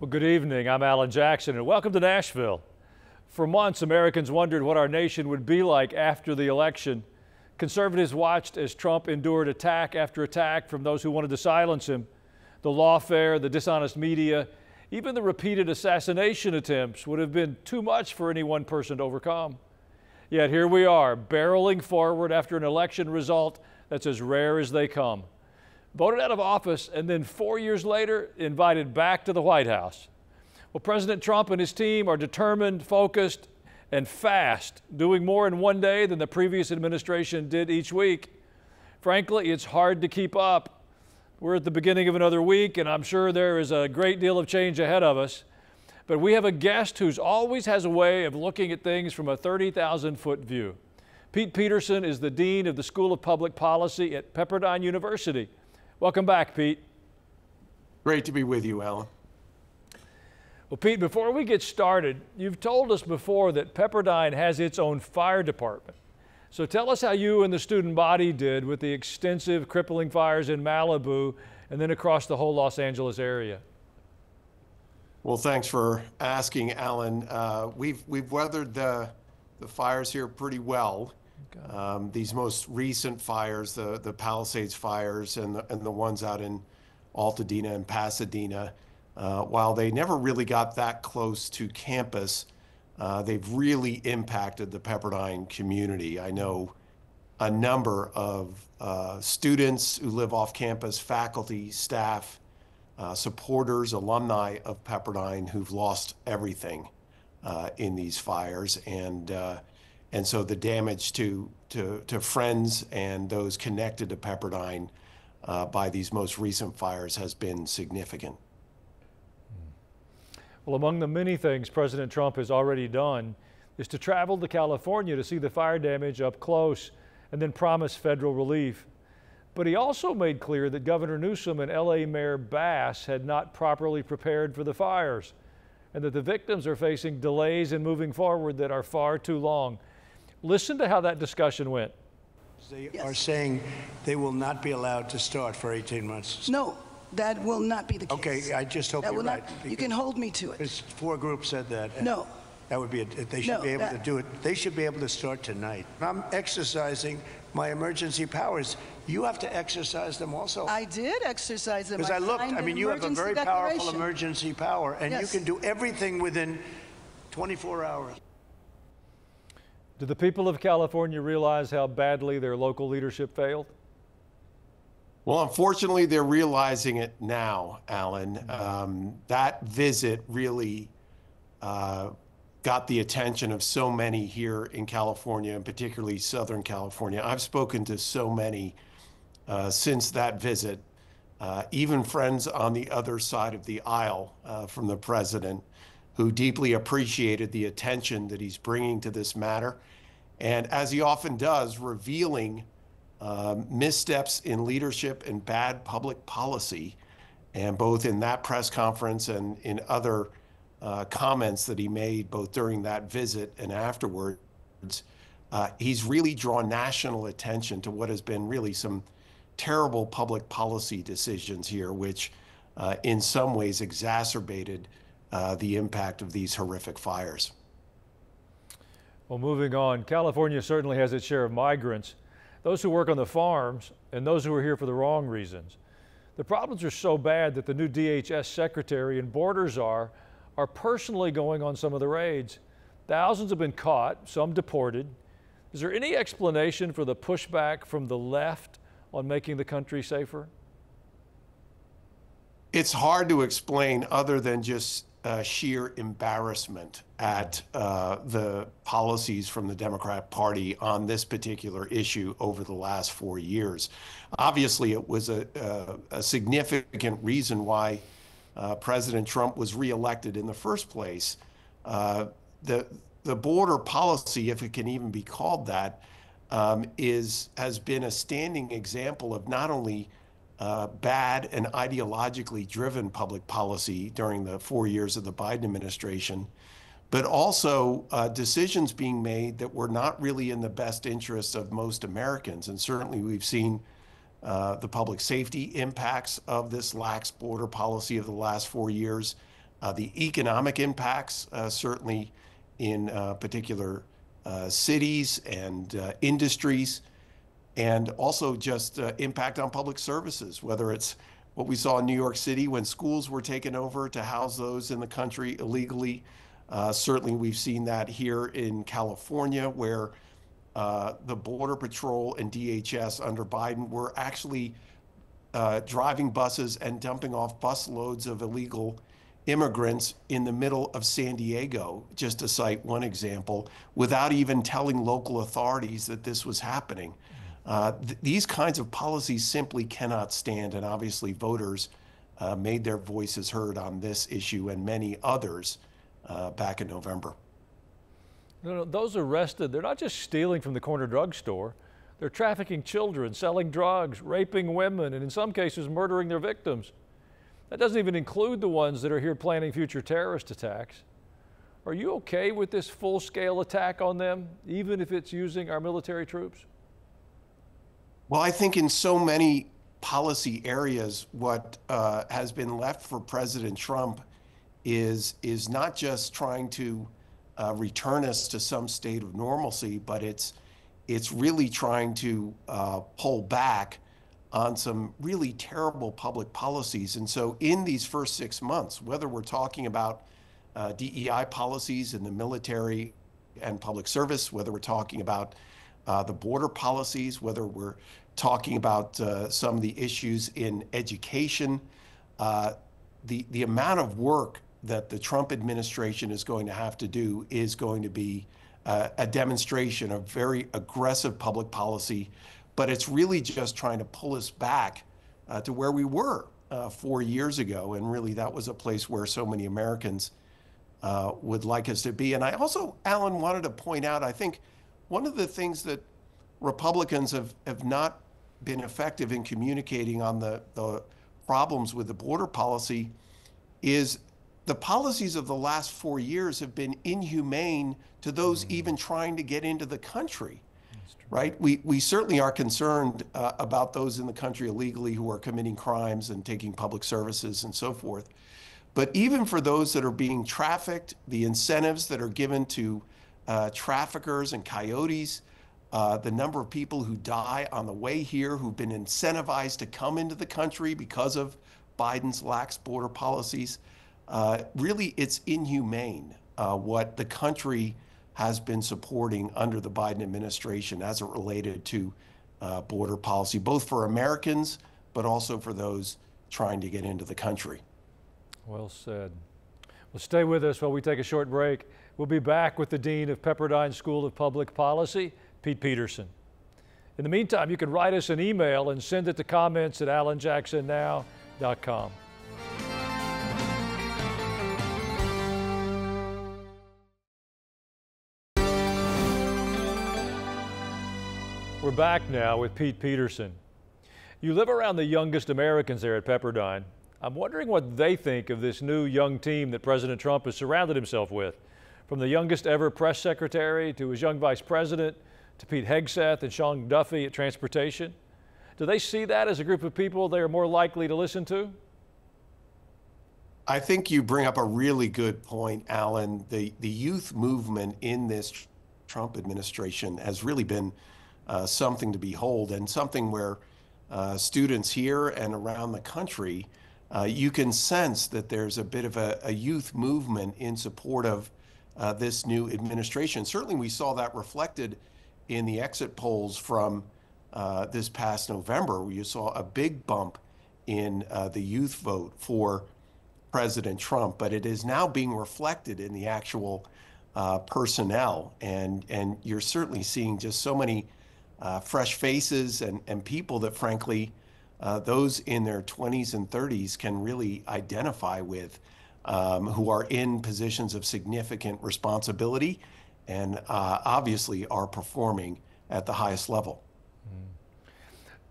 Well, good evening. I'm Alan Jackson, and welcome to Nashville. For months, Americans wondered what our nation would be like after the election. Conservatives watched as Trump endured attack after attack from those who wanted to silence him. The lawfare, the dishonest media, even the repeated assassination attempts would have been too much for any one person to overcome. Yet here we are, barreling forward after an election result that's as rare as they come. Voted out of office and then 4 years later invited back to the White House. Well, President Trump and his team are determined, focused, and fast, doing more in one day than the previous administration did each week. Frankly, it's hard to keep up. We're at the beginning of another week, and I'm sure there is a great deal of change ahead of us. But we have a guest who always has a way of looking at things from a 30,000-foot view. Pete Peterson is the Dean of the School of Public Policy at Pepperdine University. Welcome back, Pete. Great to be with you, Alan. Well, Pete, before we get started, you've told us before that Pepperdine has its own fire department. So tell us how you and the student body did with the extensive, crippling fires in Malibu and then across the whole Los Angeles area. Well, thanks for asking, Alan. We've weathered the fires here pretty well. These most recent fires, the Palisades fires and the ones out in Altadena and Pasadena, while they never really got that close to campus, they've really impacted the Pepperdine community. I know a number of students who live off campus, faculty, staff, supporters, alumni of Pepperdine who've lost everything in these fires. And so the damage to friends and those connected to Pepperdine by these most recent fires has been significant. Well, among the many things President Trump has already done is to travel to California to see the fire damage up close and then promise federal relief. But he also made clear that Governor Newsom and LA Mayor Bass had not properly prepared for the fires and that the victims are facing delays in moving forward that are far too long. Listen to how that discussion went. They are saying they will not be allowed to start for 18 months. No, that will not be the case. Okay, I just hope you're right. You can hold me to it. Because 4 groups said that. No. That would be they should be able to do it. They should be able to start tonight. I'm exercising my emergency powers. You have to exercise them also. I did exercise them. Because I looked, I mean, you have a very powerful emergency power, and yes, you can do everything within 24 hours. Do the people of California realize how badly their local leadership failed? Well, unfortunately, they're realizing it now, Alan. That visit really got the attention of so many here in California, and particularly Southern California. I've spoken to so many since that visit, even friends on the other side of the aisle from the president, who deeply appreciated the attention that he's bringing to this matter. And as he often does, revealing missteps in leadership and bad public policy. And both in that press conference and in other comments that he made both during that visit and afterwards, he's really drawn national attention to what has been really some terrible public policy decisions here, which in some ways exacerbated the impact of these horrific fires. Well, moving on, California certainly has its share of migrants, those who work on the farms and those who are here for the wrong reasons. The problems are so bad that the new DHS secretary and borders are personally going on some of the raids. Thousands have been caught, some deported. Is there any explanation for the pushback from the left on making the country safer? It's hard to explain other than just sheer embarrassment at the policies from the Democrat Party on this particular issue over the last 4 years. Obviously, it was a significant reason why President Trump was reelected in the first place. The border policy, if it can even be called that, has been a standing example of not only bad and ideologically driven public policy during the 4 years of the Biden administration, but also decisions being made that were not really in the best interests of most Americans. And certainly we've seen the public safety impacts of this lax border policy of the last 4 years, the economic impacts, certainly in particular cities and industries, and also just impact on public services, whether it's what we saw in New York City when schools were taken over to house those in the country illegally. Certainly we've seen that here in California, where the Border Patrol and DHS under Biden were actually driving buses and dumping off bus loads of illegal immigrants in the middle of San Diego, just to cite one example, without even telling local authorities that this was happening. These kinds of policies simply cannot stand, and obviously voters made their voices heard on this issue and many others back in November. No, those arrested, they're not just stealing from the corner drugstore. They're trafficking children, selling drugs, raping women, and in some cases murdering their victims. That doesn't even include the ones that are here planning future terrorist attacks. Are you okay with this full-scale attack on them, even if it's using our military troops? Well, I think in so many policy areas, what has been left for President Trump is not just trying to return us to some state of normalcy, but it's really trying to pull back on some really terrible public policies. And so in these first 6 months, whether we're talking about DEI policies in the military and public service, whether we're talking about the border policies, whether we're talking about some of the issues in education, the amount of work that the Trump administration is going to have to do is going to be a demonstration of very aggressive public policy, but it's really just trying to pull us back to where we were 4 years ago. And really that was a place where so many Americans would like us to be. And I also, Alan, wanted to point out, I think one of the things that Republicans have not been effective in communicating on the problems with the border policy is the policies of the last 4 years have been inhumane to those even trying to get into the country, right? We certainly are concerned about those in the country illegally who are committing crimes and taking public services and so forth. But even for those that are being trafficked, the incentives that are given to traffickers and coyotes, the number of people who die on the way here who've been incentivized to come into the country because of Biden's lax border policies, really it's inhumane what the country has been supporting under the Biden administration as it related to border policy, both for Americans, but also for those trying to get into the country. Well said. Well, stay with us while we take a short break. We'll be back with the Dean of Pepperdine School of Public Policy, Pete Peterson. In the meantime, you can write us an email and send it to comments@alanjacksonnow.com. We're back now with Pete Peterson. You live around the youngest Americans there at Pepperdine. I'm wondering what they think of this new young team that President Trump has surrounded himself with. From the youngest ever press secretary to his young vice president to Pete Hegseth and Sean Duffy at transportation. Do they see that as a group of people they are more likely to listen to? I think you bring up a really good point, Alan. The youth movement in this Trump administration has really been something to behold, and something where students here and around the country, you can sense that there's a bit of a youth movement in support of this new administration. Certainly we saw that reflected in the exit polls from this past November, where you saw a big bump in the youth vote for President Trump, but it is now being reflected in the actual personnel, and you're certainly seeing just so many fresh faces and people that frankly those in their 20s and 30s can really identify with, who are in positions of significant responsibility and obviously are performing at the highest level.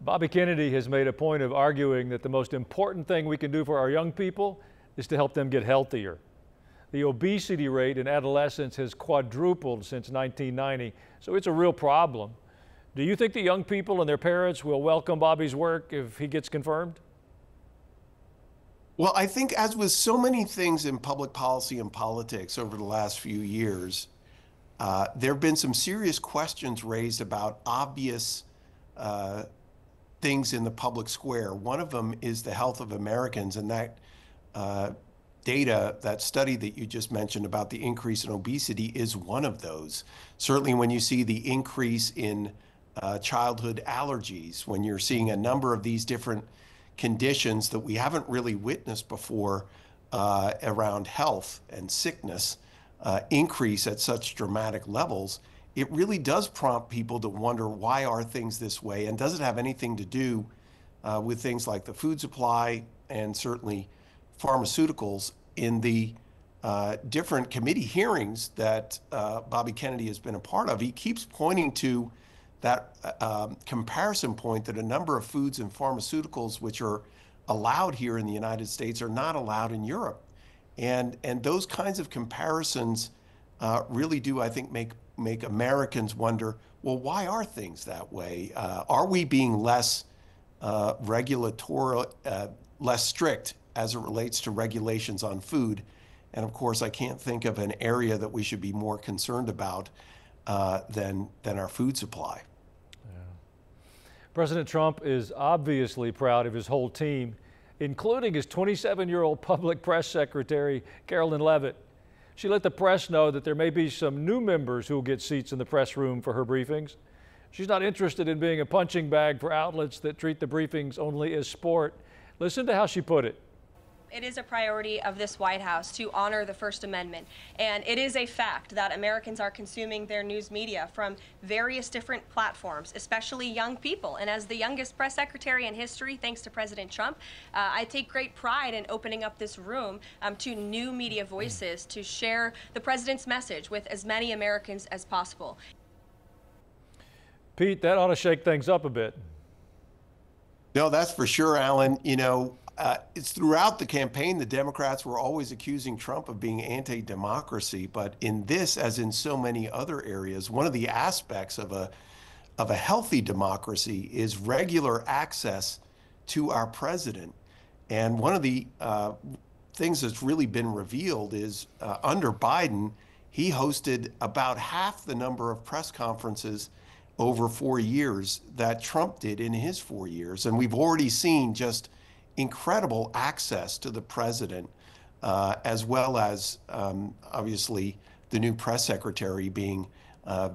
Bobby Kennedy has made a point of arguing that the most important thing we can do for our young people is to help them get healthier. The obesity rate in adolescents has quadrupled since 1990, so it's a real problem. Do you think the young people and their parents will welcome Bobby's work if he gets confirmed? Well, I think as with so many things in public policy and politics over the last few years, there have been some serious questions raised about obvious uh, things in the public square. One of them is the health of Americans, and that uh, data, that study that you just mentioned about the increase in obesity is one of those. Certainly when you see the increase in childhood allergies, when you're seeing a number of these different conditions that we haven't really witnessed before around health and sickness increase at such dramatic levels, it really does prompt people to wonder, why are things this way? And does it have anything to do with things like the food supply and certainly pharmaceuticals? In the different committee hearings that Bobby Kennedy has been a part of, he keeps pointing to that comparison point that a number of foods and pharmaceuticals which are allowed here in the United States are not allowed in Europe. And those kinds of comparisons really do, I think, make Americans wonder, well, why are things that way? Are we being less regulatory, less strict as it relates to regulations on food? And of course, I can't think of an area that we should be more concerned about than our food supply. Yeah. President Trump is obviously proud of his whole team, including his 27-year-old public press secretary, Carolyn Leavitt. She let the press know that there may be some new members who will get seats in the press room for her briefings. She's not interested in being a punching bag for outlets that treat the briefings only as sport. Listen to how she put it. It is a priority of this White House to honor the First Amendment. And it is a fact that Americans are consuming their news media from various different platforms, especially young people. And as the youngest press secretary in history, thanks to President Trump, I take great pride in opening up this room to new media voices to share the president's message with as many Americans as possible. Pete, that ought to shake things up a bit. No, that's for sure, Alan. You know, it's throughout the campaign, the Democrats were always accusing Trump of being anti-democracy. But in this, as in so many other areas, one of the aspects of a healthy democracy is regular access to our president. And one of the things that's really been revealed is under Biden, he hosted about half the number of press conferences over 4 years that Trump did in his 4 years. And we've already seen just incredible access to the president, as well as obviously the new press secretary being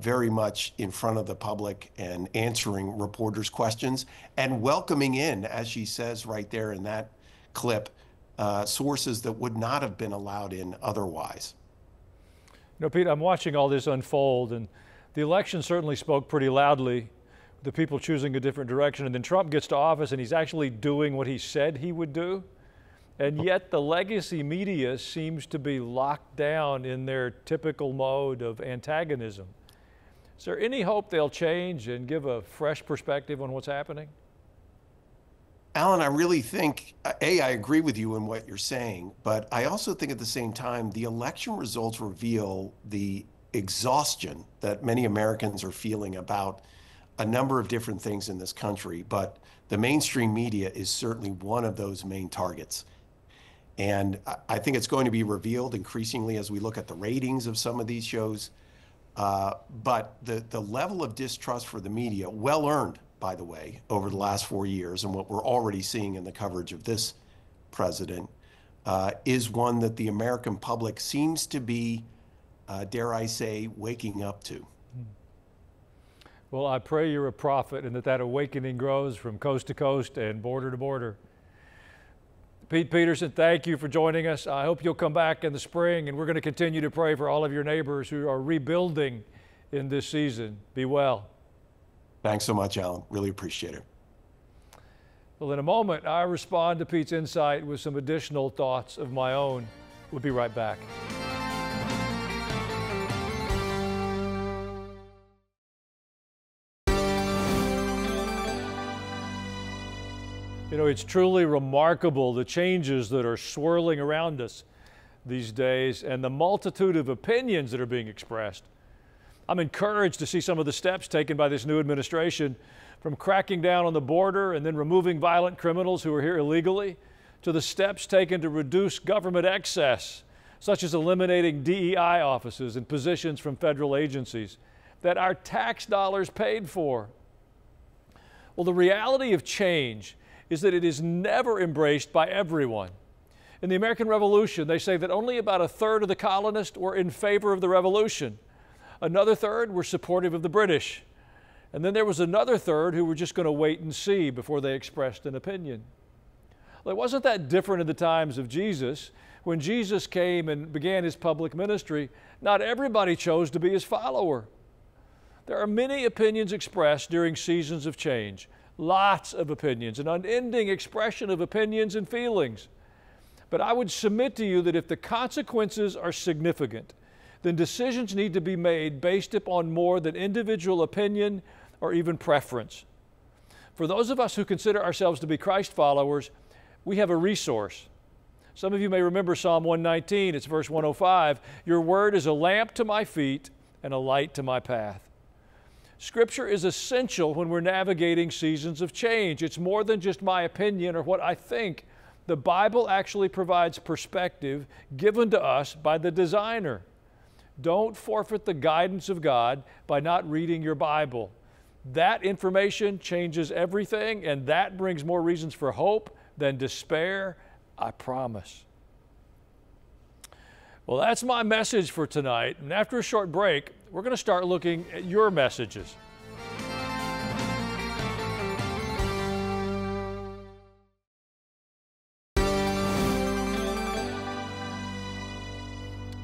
very much in front of the public and answering reporters' questions and welcoming in, as she says right there in that clip, sources that would not have been allowed in otherwise. You know, Pete, I'm watching all this unfold, and the election certainly spoke pretty loudly, the people choosing a different direction, and then Trump gets to office and he's actually doing what he said he would do. And yet the legacy media seems to be locked down in their typical mode of antagonism. Is there any hope they'll change and give a fresh perspective on what's happening? Alan, I really think, I agree with you in what you're saying, but I also think at the same time, the election results reveal the exhaustion that many Americans are feeling about a number of different things in this country, but the mainstream media is certainly one of those main targets. And I think it's going to be revealed increasingly as we look at the ratings of some of these shows. But the level of distrust for the media, well earned, by the way, over the last 4 years, and what we're already seeing in the coverage of this president, is one that the American public seems to be, dare I say, waking up to. Well, I pray you're a prophet and that awakening grows from coast to coast and border to border. Pete Peterson, thank you for joining us. I hope you'll come back in the spring, and we're going to continue to pray for all of your neighbors who are rebuilding in this season. Be well. Thanks so much, Alan. Really appreciate it. Well, in a moment, I respond to Pete's insight with some additional thoughts of my own. We'll be right back. You know, it's truly remarkable the changes that are swirling around us these days and the multitude of opinions that are being expressed. I'm encouraged to see some of the steps taken by this new administration, from cracking down on the border and then removing violent criminals who are here illegally, to the steps taken to reduce government excess, such as eliminating DEI offices and positions from federal agencies that our tax dollars paid for. Well, the reality of change is that it is never embraced by everyone. In the American Revolution, they say that only about a third of the colonists were in favor of the revolution. Another third were supportive of the British. And then there was another third who were just going to wait and see before they expressed an opinion. Well, it wasn't that different in the times of Jesus. When Jesus came and began his public ministry, not everybody chose to be his follower. There are many opinions expressed during seasons of change, lots of opinions, an unending expression of opinions and feelings. But I would submit to you that if the consequences are significant, then decisions need to be made based upon more than individual opinion or even preference. For those of us who consider ourselves to be Christ followers, we have a resource. Some of you may remember Psalm 119, it's verse 105. Your word is a lamp to my feet and a light to my path. Scripture is essential when we're navigating seasons of change. It's more than just my opinion or what I think. The Bible actually provides perspective given to us by the designer. Don't forfeit the guidance of God by not reading your Bible. That information changes everything, and that brings more reasons for hope than despair, I promise. Well, that's my message for tonight. And after a short break, we're going to start looking at your messages.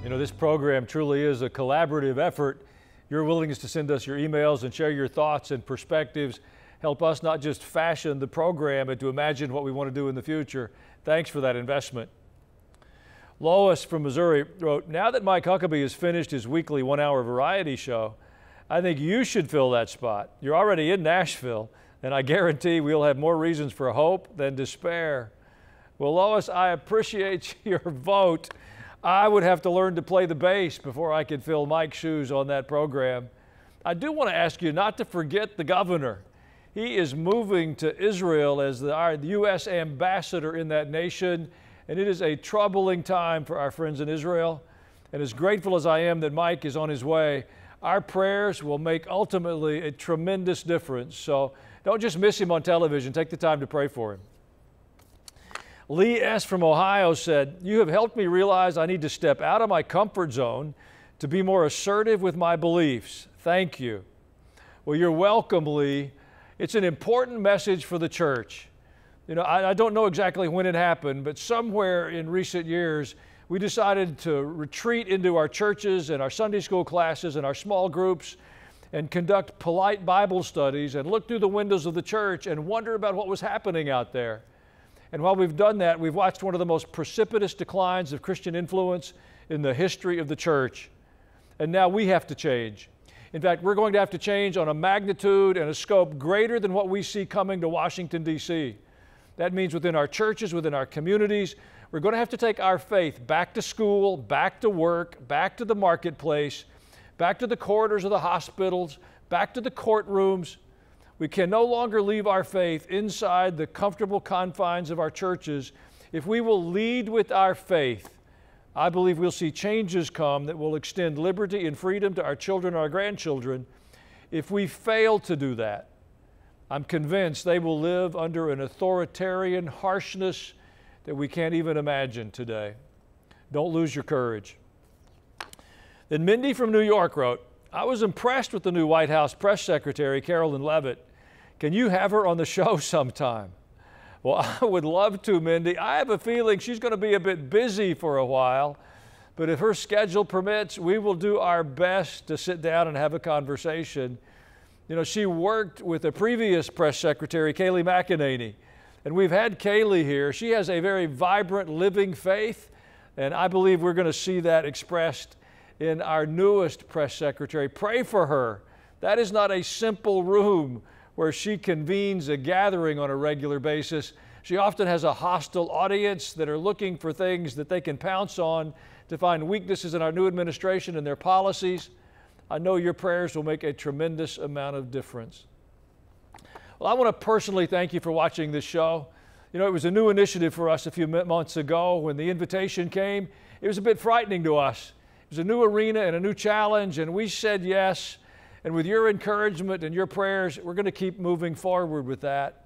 You know, this program truly is a collaborative effort. Your willingness to send us your emails and share your thoughts and perspectives help us not just fashion the program, but to imagine what we want to do in the future. Thanks for that investment. Lois from Missouri wrote, now that Mike Huckabee has finished his weekly one-hour variety show, I think you should fill that spot. You're already in Nashville, and I guarantee we'll have more reasons for hope than despair. Well, Lois, I appreciate your vote. I would have to learn to play the bass before I could fill Mike's shoes on that program. I do want to ask you not to forget the governor. He is moving to Israel as the U.S. ambassador in that nation, and it is a troubling time for our friends in Israel. And as grateful as I am that Mike is on his way, our prayers will make ultimately a tremendous difference. So don't just miss him on television. Take the time to pray for him. Lee S. from Ohio said, you have helped me realize I need to step out of my comfort zone to be more assertive with my beliefs. Thank you. Well, you're welcome, Lee. It's an important message for the church. You know, I don't know exactly when it happened, but somewhere in recent years, we decided to retreat into our churches and our Sunday school classes and our small groups and conduct polite Bible studies and look through the windows of the church and wonder about what was happening out there. And while we've done that, we've watched one of the most precipitous declines of Christian influence in the history of the church. And now we have to change. In fact, we're going to have to change on a magnitude and a scope greater than what we see coming to Washington, D.C. That means within our churches, within our communities, we're going to have to take our faith back to school, back to work, back to the marketplace, back to the corridors of the hospitals, back to the courtrooms. We can no longer leave our faith inside the comfortable confines of our churches. If we will lead with our faith, I believe we'll see changes come that will extend liberty and freedom to our children and our grandchildren. If we fail to do that, I'm convinced they will live under an authoritarian harshness that we can't even imagine today. Don't lose your courage. Then Mindy from New York wrote, I was impressed with the new White House press secretary, Carolyn Leavitt. Can you have her on the show sometime? Well, I would love to, Mindy. I have a feeling she's going to be a bit busy for a while, but if her schedule permits, we will do our best to sit down and have a conversation. You know, she worked with a previous press secretary, Kayleigh McEnany, and we've had Kayleigh here. She has a very vibrant, living faith, and I believe we're going to see that expressed in our newest press secretary. Pray for her. That is not a simple room where she convenes a gathering on a regular basis. She often has a hostile audience that are looking for things that they can pounce on to find weaknesses in our new administration and their policies. I know your prayers will make a tremendous amount of difference. Well, I want to personally thank you for watching this show. You know, it was a new initiative for us a few months ago. When the invitation came, it was a bit frightening to us. It was a new arena and a new challenge, and we said yes. And with your encouragement and your prayers, we're going to keep moving forward with that.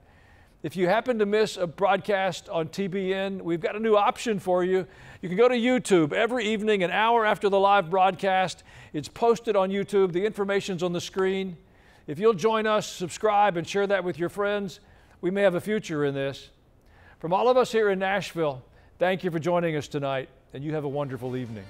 If you happen to miss a broadcast on TBN, we've got a new option for you. You can go to YouTube every evening, an hour after the live broadcast. It's posted on YouTube. The information's on the screen. If you'll join us, subscribe, and share that with your friends, we may have a future in this. From all of us here in Nashville, thank you for joining us tonight, and you have a wonderful evening.